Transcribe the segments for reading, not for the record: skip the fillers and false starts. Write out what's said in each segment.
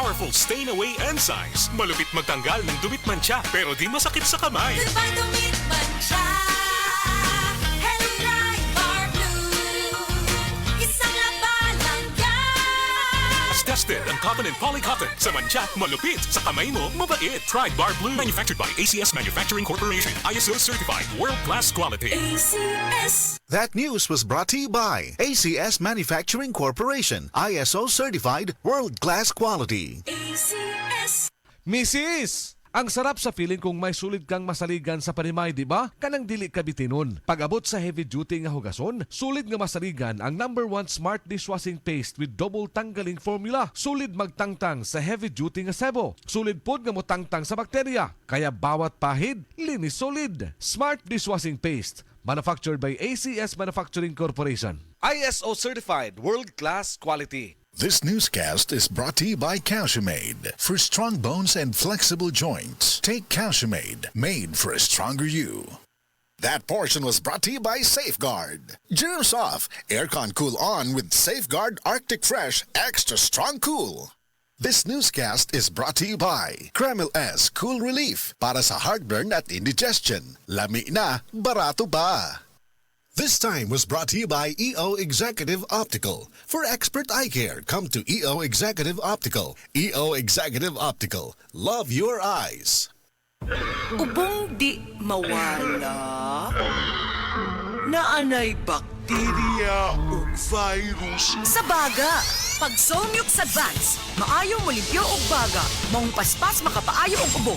powerful stain-away enzymes. Malupit magtanggal ng dumit mancha, pero di masakit sa kamay. Goodbye, dumit mancha. Hello, Tide Bar Blue. Isang labanan yan. As tested ang cotton and polycotton. Sa mancha, malupit. Sa kamay mo, mabait. Tide Bar Blue. Manufactured by ACS Manufacturing Corporation. ISO certified. World-class quality. ACS. That news was brought to you by ACS Manufacturing Corporation, ISO certified, world-class quality. ACS. Mrs. Ang sarap sa feeling kung may sulit kang masaligan sa panimay, di ba? Kanang dili ka bitinon. Pag-abot sa heavy duty nga hugason, sulit nga masaligan ang #1 smart dishwashing paste with double tanggaling formula. Sulit magtangtang sa heavy duty nga sebo. Sulit pod nga motangtang sa bakterya. Kaya bawat pahid, linis solid. Smart dishwashing paste. Manufactured by ACS Manufacturing Corporation. ISO certified, world-class quality. This newscast is brought to you by Calciumade. For strong bones and flexible joints, take Calciumade, made for a stronger you. That portion was brought to you by Safeguard. Germs off, aircon cool on with Safeguard Arctic Fresh Extra Strong Cool. This newscast is brought to you by Kremil S Cool Relief para sa heartburn at indigestion. Lami na, barato ba? This time was brought to you by EO Executive Optical. For expert eye care, come to EO Executive Optical. EO Executive Optical. Love your eyes. Ubong di mawala, naanay bakterya o virus. Sa baga, pag Solmux Advance, maayo mo limpyo og baga, maong paspas makapaayo og ubo.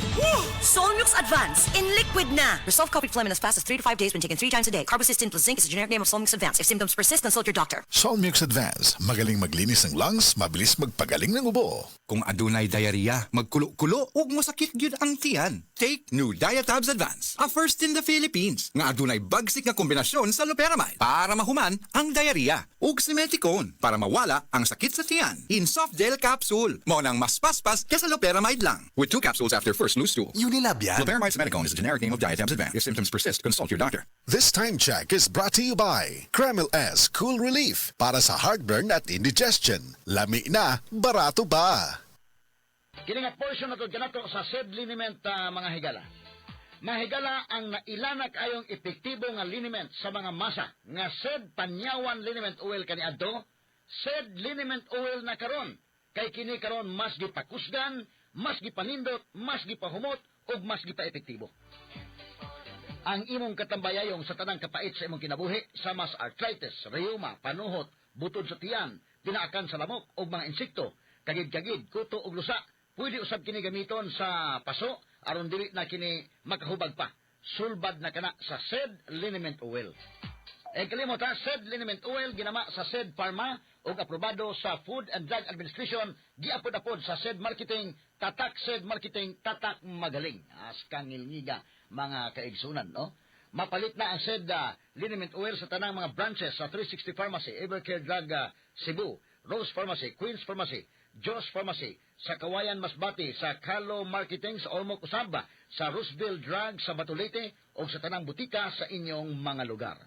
Solmux Advance, in liquid na. Resolve copied phlegm in as fast as 3 to 5 days when taken 3 times a day. Carbocysteine plus zinc is the generic name of Solmux Advance. If symptoms persist, consult your doctor. Solmux Advance. Magaling maglinis ng lungs, mabilis magpagaling ng ubo. Kung adunay diarrhea, magkulo-kulo, ug mosakit gyud ang tiyan. Take new Diatabs Advance, a first in the Philippines, nga adunay bagsik nga kombinasyon sa loperamide para mahuman ang diarrhea, ug simeticone para mawala ang sakit sa tiyan. In soft gel capsule, mo nang mas paspas kesa loperamide lang. With 2 capsules after first loose stool. Unilab yan. Loperamide simeticone is the generic name of Diatabs Advance. If symptoms persist, consult your doctor. This time check is brought to you by Kremil S Cool Relief para sa heartburn at indigestion. Lami na, barato ba? Kini nga portion na to kanato sa said liniment mga higala. Mahigala ang nailanak ayong epektibo nga liniment sa mga masa nga said panyawan liniment oil kaniadto, said liniment oil na karon kay kini karon mas gipakusgan, mas gipanindot, mas gipahumot ug mas gipaepektibo. Ang imong katambayayong sa tanang kapait sa imong kinabuhi sama sa arthritis, rheuma, panuhot, butod sa tiyan, pinaakan sa lamok ug mga insekto, kagid-kagid, kuto ug lusa. Pwede usab kini gamiton sa paso aron dili na kini makahubag pa. Sulbad na kana sa said liniment oil. Kalimot ha, said liniment oil ginama sa said Pharma ug aprobado sa Food and Drug Administration, giapod-apod sa said marketing, tatak said marketing, tatak magaling. As kangilngiga mga kaigsunan, no? Mapalit na ang said liniment oil sa tanang mga branches sa 360 Pharmacy, Evercare Drug Cebu, Rose Pharmacy, Queen's Pharmacy, Joss Pharmacy, sa Kawayan Masbati, sa Carlo Marketing sa Ormoc Usamba, sa Roosevelt Drug sa Batulete o sa tanang butika sa inyong mga lugar.